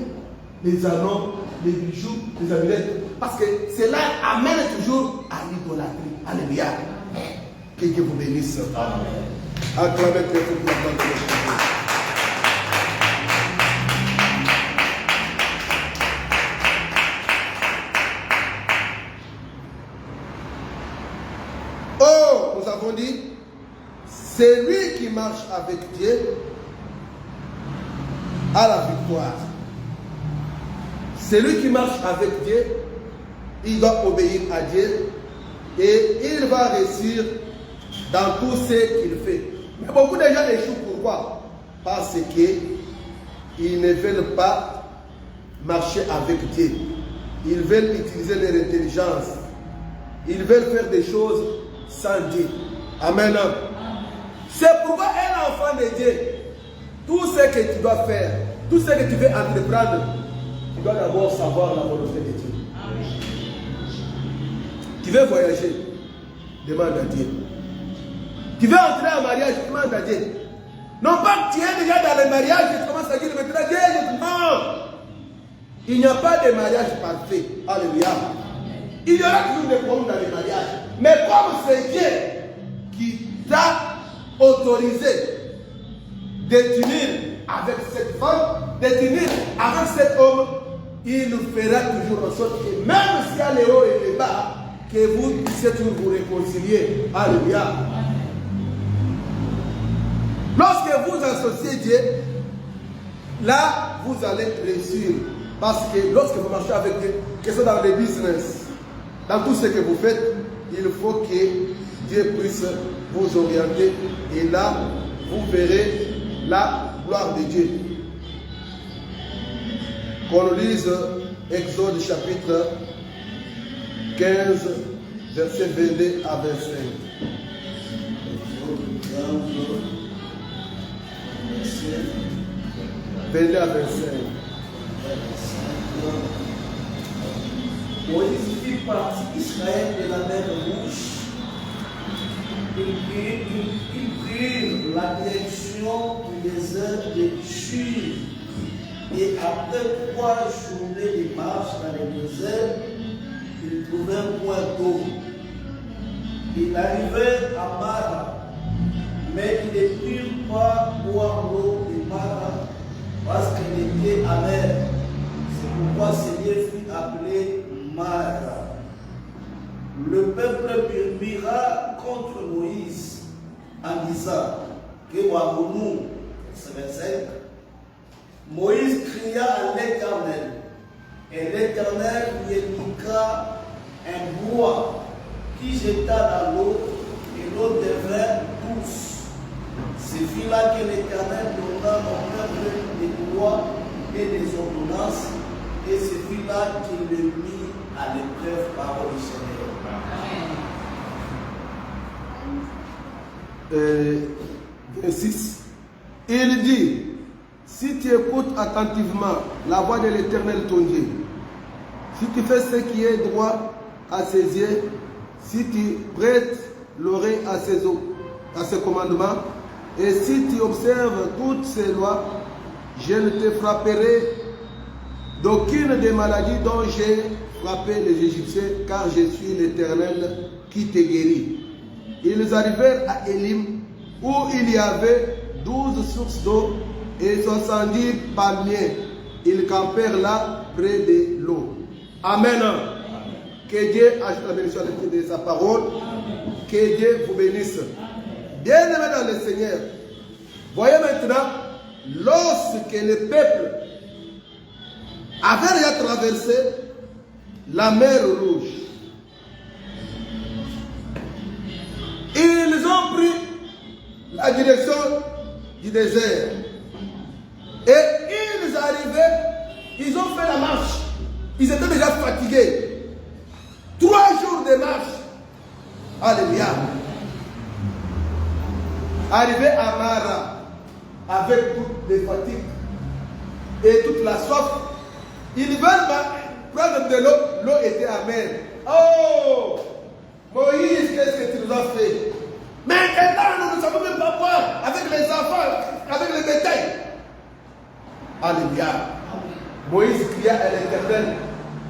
les anneaux, les bijoux, les amulettes. Parce que cela amène toujours à l'idolâtrie. Alléluia. Que Dieu vous bénisse. Amen. Acclamez très fort la gloire de Dieu. Oh, nous avons dit, c'est lui qui marche avec Dieu à la victoire. Celui qui marche avec Dieu, il doit obéir à Dieu et il va réussir dans tout ce qu'il fait. Mais beaucoup de gens échouent. Pourquoi? Parce qu'ils ne veulent pas marcher avec Dieu. Ils veulent utiliser leur intelligence. Ils veulent faire des choses sans Dieu. Amen. C'est pourquoi un enfant de Dieu, tout ce que tu dois faire, tout ce que tu veux entreprendre, tu dois d'abord savoir la volonté de Dieu. Amen. Tu veux voyager, demande à Dieu. Tu veux entrer en mariage, demande à Dieu. Non pas que tu es déjà dans le mariage et tu commences à dire maintenant Dieu, non. Il n'y a pas de mariage parfait. Alléluia. Il y aura toujours des problèmes dans les mariages. Mais comme c'est Dieu qui t'a autorisé de t'unir avec cette femme, de t'unir avec cet homme, il nous fera toujours en sorte que même s'il y a les hauts et les bas, que vous puissiez toujours vous réconcilier. Alléluia. Lorsque vous associez Dieu, là, vous allez réussir. Parce que lorsque vous marchez avec Dieu, que ce soit dans les business, dans tout ce que vous faites, il faut que Dieu puisse vous orienter. Et là, vous verrez la gloire de Dieu. Qu'on lise Exode chapitre 15, verset 22 à 25. 22 à 25. Moïse fit partie d'Israël de la mer Rouge. Ils prirent la direction du désert de Shur. Et après 3 journées de marche dans le désert, ils trouvèrent un point d'eau. Ils arrivèrent à Mara, mais ils ne purent pas boire l'eau de Mara parce qu'elle était amère. C'est pourquoi ce lieu fut appelé Mara. Le peuple murmura contre Moïse en disant que Warounou, verset 25, Moïse cria à l'Éternel, et l'Éternel lui indiqua un bois qui jeta dans l'eau, et l'eau devint douce. Ce fut là que l'Éternel donna au peuple des lois et des ordonnances, et ce fut là qu'il le mit à l'épreuve par le Seigneur. 26. Il dit, si tu écoutes attentivement la voix de l'Éternel ton Dieu, si tu fais ce qui est droit à ses yeux, si tu prêtes l'oreille à ses commandements, et si tu observes toutes ces lois, je ne te frapperai d'aucune des maladies dont j'ai frappé les Égyptiens, car je suis l'Éternel qui te guérit. Ils arrivèrent à Élim, où il y avait 12 sources d'eau et 70 palmiers. Ils campèrent là, près de l'eau. Amen. Que Dieu ajoute la bénédiction de sa parole. Que Dieu vous bénisse. Bien-aimés dans le Seigneur, voyez maintenant, lorsque le peuple avait déjà traversé la mer Rouge, ils ont pris la direction du désert. Et ils arrivaient, ils ont fait la marche. Ils étaient déjà fatigués. 3 jours de marche. Alléluia. Arrivés à Mara, avec toutes les fatigues et toute la soif, ils veulent prendre de l'eau. L'eau était amère. Oh! Moïse, qu'est-ce que tu nous as fait? Maintenant, nous ne savons même pas boire avec les enfants, avec le bétail. Alléluia. Moïse cria à l'Éternel.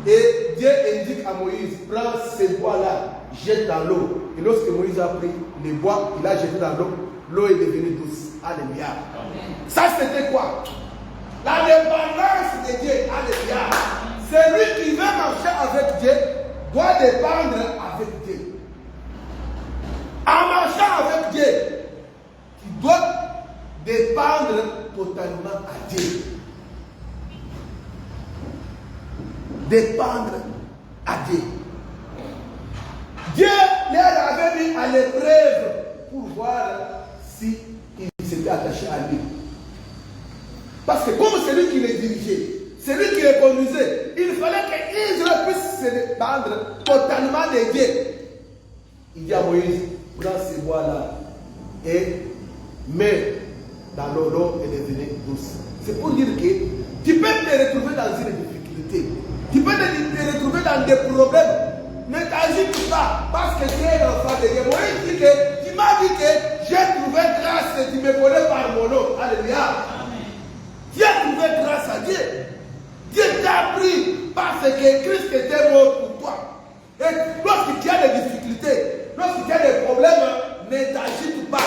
Et Dieu indique à Moïse, prends ces bois-là, jette dans l'eau. Et lorsque Moïse a pris les bois, il a jeté dans l'eau, l'eau est devenue douce. Alléluia. Ça c'était quoi? La dépendance de Dieu. Alléluia. Celui qui veut marcher avec Dieu doit dépendre avec Dieu. En marchant avec Dieu, tu dois dépendre totalement à Dieu. Dépendre à Dieu. Dieu les avait mis à l'épreuve pour voir si il s'était attaché à lui. Parce que comme c'est lui qui les dirigeait, c'est lui qui les conduisait, il fallait qu'Israël puisse se dépendre totalement de Dieu. Il dit à Moïse, prends ces bois-là et mets dans l'eau est devenue douce. C'est pour dire que tu peux te retrouver dans une difficulté. Tu peux te retrouver dans des problèmes. Ne t'agite pas parce que tu es l'enfant de Dieu. Moïse dit que tu m'as dit que j'ai trouvé grâce et tu me connais par mon nom. Alléluia. Tu as trouvé grâce à Dieu. Dieu t'a pris parce que Christ était mort pour toi. Et lorsque tu as des difficultés, lorsque tu as des problèmes, ne t'agite pas.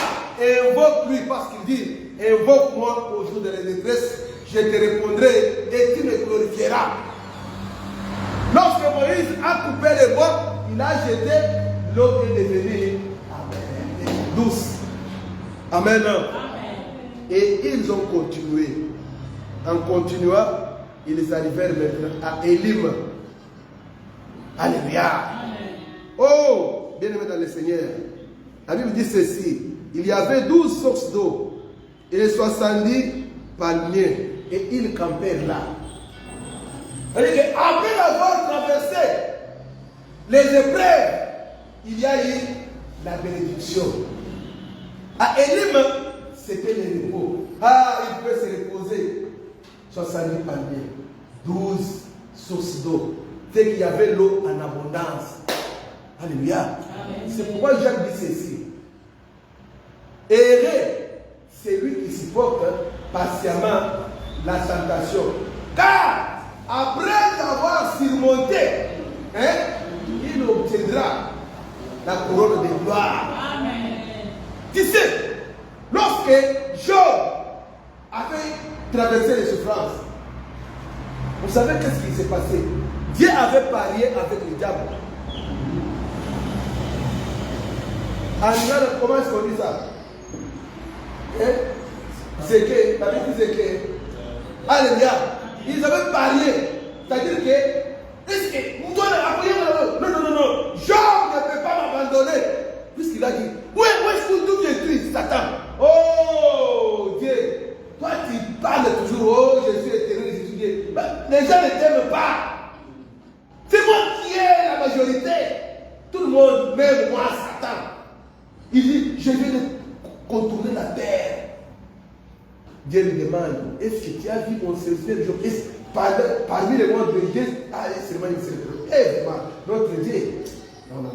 Invoque-lui parce qu'il dit, invoque-moi au jour de la détresse, je te répondrai et tu me glorifieras. Lorsque Moïse a coupé les bois, il a jeté, l'eau est devenue douce. Amen. Et ils ont continué En continuant, ils arrivèrent maintenant à Élim. Alléluia. Oh, bien-aimé dans le Seigneur. La Bible dit ceci. Il y avait 12 sources d'eau et 70 palmiers. Et ils campèrent là. C'est-à-dire qu'après avoir traversé les épreuves, il y a eu la bénédiction. À Élim, c'était le repos. Ah, il peut se reposer. 70 palmiers, 12 sources d'eau. C'est qu'il y avait l'eau en abondance. Alléluia. C'est pourquoi Jacques dit ceci. Heureux, c'est lui qui supporte patiemment la tentation. Car après avoir surmonté, il obtiendra la couronne de gloire. Amen. Tu sais, lorsque Job avait traversé les souffrances, vous savez qu'est-ce qui s'est passé? Dieu avait parié avec le diable. En Irlande, comment est-ce qu'on dit ça? Zéké, la Bible dit Zéké. Alléluia. Ils avaient parié. C'est-à-dire que, est-ce que vous donnez non. Job ne peut pas m'abandonner. Puisqu'il a dit, où est-ce que tout est triste, Satan? Oh Dieu, toi tu parles toujours, oh je suis éternel, je suis Dieu. Les gens ne t'aiment pas. C'est moi qui ai la majorité. Tout le monde, même moi, Satan. Il dit, je vais contourner la terre. Dieu lui demande, est-ce que tu as vu mon serviteur Job? Parmi les mondes de Dieu, c'est vraiment une serviteur. Notre Dieu. Non.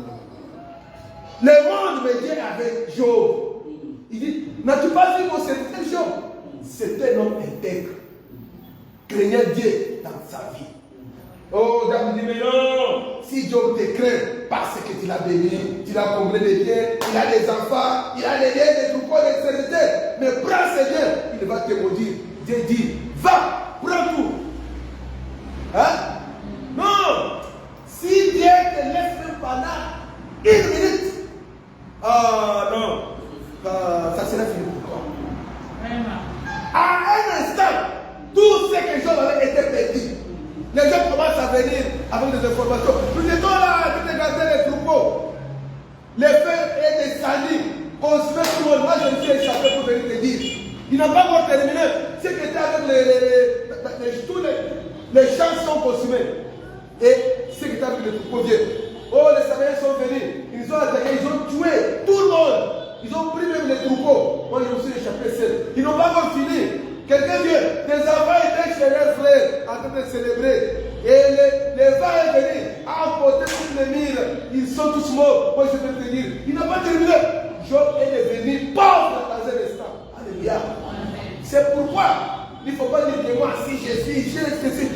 Le monde me dit avec Job. Il dit, n'as-tu pas vu mon serviteur Job? C'est un homme intègre. Craignait Dieu dans sa vie. Oh, David dit, mais non, si Job te craint, parce que tu l'as béni, tu l'as comblé de biens, il a des enfants, il a des liens, des troupeaux, des serviteurs, mais prends ses biens, il va te maudire. Dieu dit, va, prends tout. Hein? Non, si Dieu te laisse même pendant une minute, ah non, ça sera fini pour toi. À un instant, tout ce que Job avait été perdu. Les gens commencent à venir avec des informations. Nous étions là, nous regardions les troupeaux. Les feux et des salis. Consumer tout le monde. Moi, je me suis échappé pour venir te dire. Ils n'ont pas encore terminé. Ce qui était avec tous les champs sont consumés. Et ce qui était avec les troupeaux viennent. Oh, les Saméens sont venus. Ils ont attaqué, ils ont tué tout le monde. Ils ont pris même les troupeaux. Moi, je me suis échappé seul. Ils n'ont pas encore fini. Quelqu'un vient, des enfants étaient chez leurs frères en train de célébrer. Et les vents est venu, a emporté toutes les mines. Ils sont tous morts. Moi je peux te dire, il n'a pas terminé. Job est devenu pauvre dans un instant. Alléluia. C'est pourquoi il ne faut pas dire que moi, si je suis,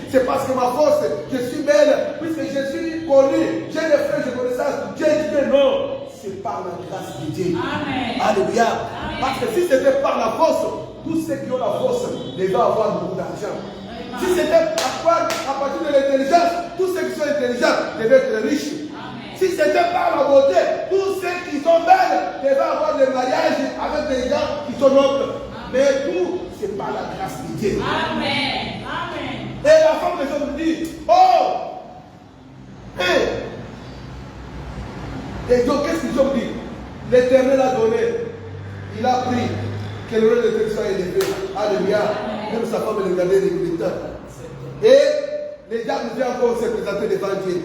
c'est parce que ma force, je suis belle, puisque je suis connu, j'ai des frères, je connais ça. Dieu dit que non, c'est par la grâce de Dieu. Amen. Alléluia. Amen. Parce que si c'était par la force, tous ceux qui ont la force devaient avoir beaucoup d'argent. Si c'était à partir de l'intelligence, tous ceux qui sont intelligents devaient être riches. Amen. Si c'était par la beauté, tous ceux qui sont belles devaient avoir des mariages avec des gens qui sont nobles. Amen. Mais tout, c'est par la grâce de Dieu. Amen. Amen. Et la femme de Job dit, oh, et donc qu'est-ce que Job dit? L'Éternel a donné, il a pris. Que le nom de Dieu soit élevé. Alléluia. Même sa femme le regardait les militaires. Et les diables viennent encore se présenter devant Dieu.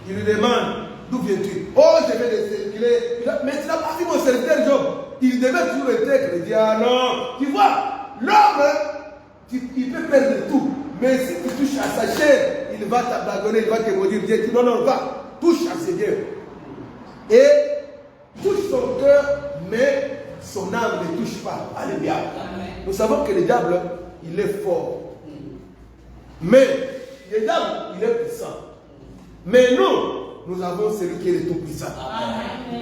Il lui demande, d'où viens-tu? Oh, je vais les circuler. Mais tu n'as pas vu mon serviteur Job. Il devait toujours être. Il dit, ah non. Tu vois, l'homme, il peut perdre tout. Mais si tu touches à sa chair, il va t'abandonner, il va te maudire. Dieu dit, non, va, touche à ses biens. Et touche son cœur, mais son âme ne touche pas. Alléluia. Nous savons que le diable, il est fort. Mais le diable, il est puissant. Mais nous avons celui qui est le tout-puissant.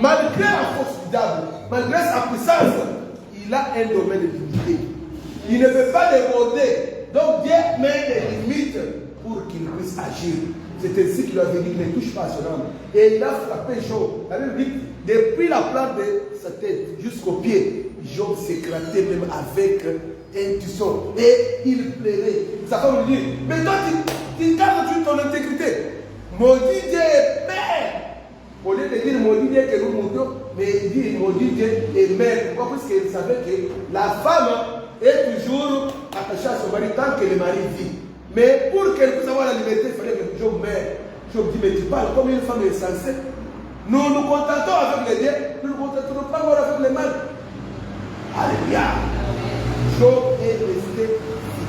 Malgré la force du diable, malgré sa puissance, il a un domaine de limité. Il ne peut pas déborder. Donc Dieu met des limites pour qu'il puisse agir. C'est ainsi qu'il avait dit qu'il ne touche pas à son âme. Et il a frappé Job. La Bible dit, depuis la plante de sa tête jusqu'au pied, Job s'éclatait même avec intuition. Et il plairait. Sa femme lui dit, mais toi, tu gardes ton intégrité. Maudit Dieu est père. Au lieu de dire maudit Dieu que nous montons, mais il dit maudit Dieu est mère. Pourquoi? Parce qu'il savait que la femme est toujours attachée à son mari tant que le mari vit. Mais pour qu'elle puisse avoir la liberté, il fallait que Job meure. Job dit, mais tu parles comme une femme insensée. Nous nous contentons avec les biens, nous ne nous contentons pas avec les mal. Alléluia. Job est resté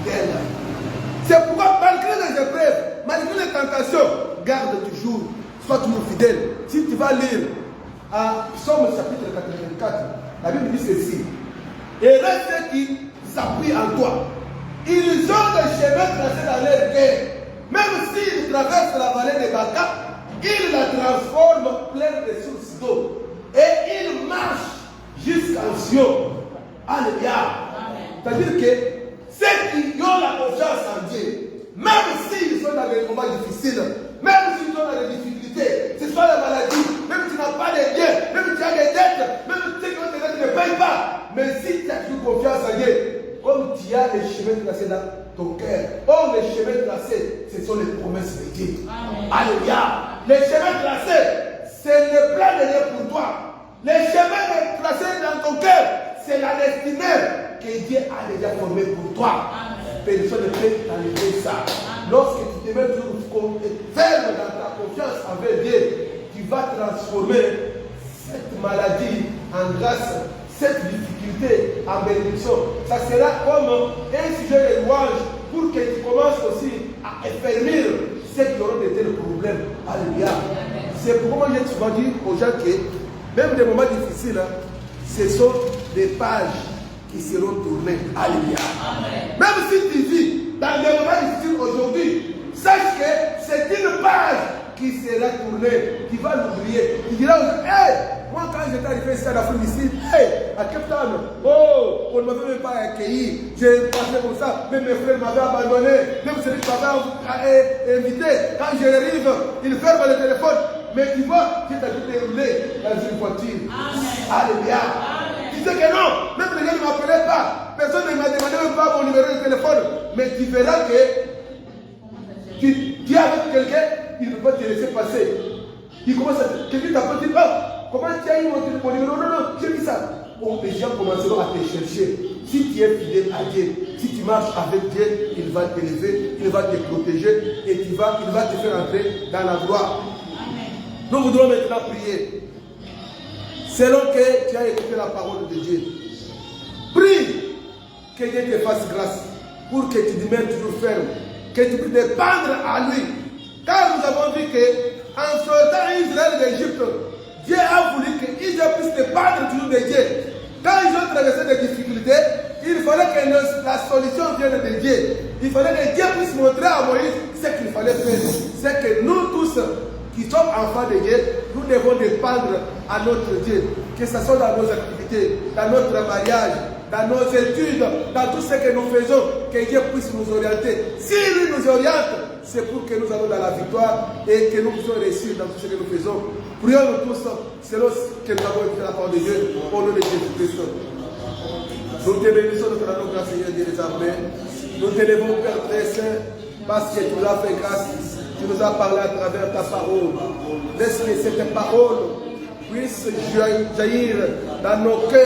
fidèle. C'est pourquoi, malgré les épreuves, malgré les tentations, garde toujours, sois toujours fidèle. Si tu vas lire à Psaume chapitre 84, la Bible dit ceci. Et reste ceux qui s'appuient en toi. Ils ont des chemins tracés dans leur guerre. Même s'ils traversent la vallée de Baca, ils la transforment pleine de sources d'eau. Et ils marchent jusqu'en Sion. Alléluia. C'est-à-dire que ceux qui ont la confiance en Dieu, même s'ils sont dans des combats difficiles, même s'ils sont dans des difficultés, ce soit la maladie, même si tu n'as pas de biens, même si tu as des dettes, même si ceux qui ont des dettes ne payent pas, mais si tu as toujours confiance en Dieu, comme tu as les chemins tracés dans ton cœur, oh, les chemins tracés, ce sont les promesses de Dieu. Alléluia. Les chemins tracés, c'est le plan de Dieu pour toi. Les chemins tracés dans ton cœur, c'est la destinée que Dieu a déjà formée pour toi. Personne ne peut t'enlever ça. Lorsque tu te mets toujours ferme dans ta confiance envers Dieu, tu vas transformer cette maladie en grâce, cette difficulté en bénédiction. Ça sera comme un sujet de louange pour que tu commences aussi à affermir ceux qui auront été le problème. Alléluia. C'est pourquoi moi j'ai souvent dit aux gens que même des moments difficiles, ce sont des pages qui seront tournées. Alléluia. Même si tu vis dans des moments difficiles aujourd'hui, sache que c'est une page qui sera tournée. Tu vas l'oublier. Tu diras, hey, moi quand j'étais arrivé ici à l'Afrique ici, hey, à Cape Town, oh, on ne m'avait même pas accueilli. J'ai passé comme ça, même mes frères m'avaient abandonné, même celui qui m'avait invité. Quand j'arrive, il ferme le téléphone. Mais tu vois, tu t'as dû dérouler dans une voiture. Alléluia. Tu sais que non, même les gens ne m'appelaient pas. Personne ne m'a demandé même pas mon numéro de téléphone. Mais tu verras que tu es avec quelqu'un, il ne peut pas te laisser passer. Il commence à quelqu'un t'appelle, dit, oh, comment tu as eu mon numéro? Non, non, j'ai vu ça. Bon, les gens commenceront à te chercher. Si tu es fidèle à Dieu, si tu marches avec Dieu, il va t'élever, il va te protéger et il va te faire entrer dans la gloire. Nous voudrons maintenant prier. Selon que tu as écouté la parole de Dieu. Prie que Dieu te fasse grâce pour que tu demeures toujours ferme, que tu puisses dépendre à lui. Car nous avons vu qu'en sortant Israël d'Égypte, Dieu a voulu qu'Israël puisse dépendre toujours de Dieu. Quand ils ont traversé des difficultés, il fallait que la solution vienne de Dieu. Il fallait que Dieu puisse montrer à Moïse ce qu'il fallait faire. C'est que nous tous, qui sommes enfants de Dieu, nous devons dépendre à notre Dieu. Que ce soit dans nos activités, dans notre mariage, dans nos études, dans tout ce que nous faisons, que Dieu puisse nous orienter. Si lui nous oriente, c'est pour que nous allons dans la victoire et que nous puissions réussir dans tout ce que nous faisons. Prions-nous tous selon ce que nous avons écouté la parole de Dieu, au nom de Jésus-Christ. Nous te bénissons, nous te rendons grâce, Seigneur Dieu des armées. Nous te levons, Père très saint, parce que tu nous as fait grâce. Tu nous as parlé à travers ta parole. Laisse que cette parole puisse jaillir dans nos cœurs.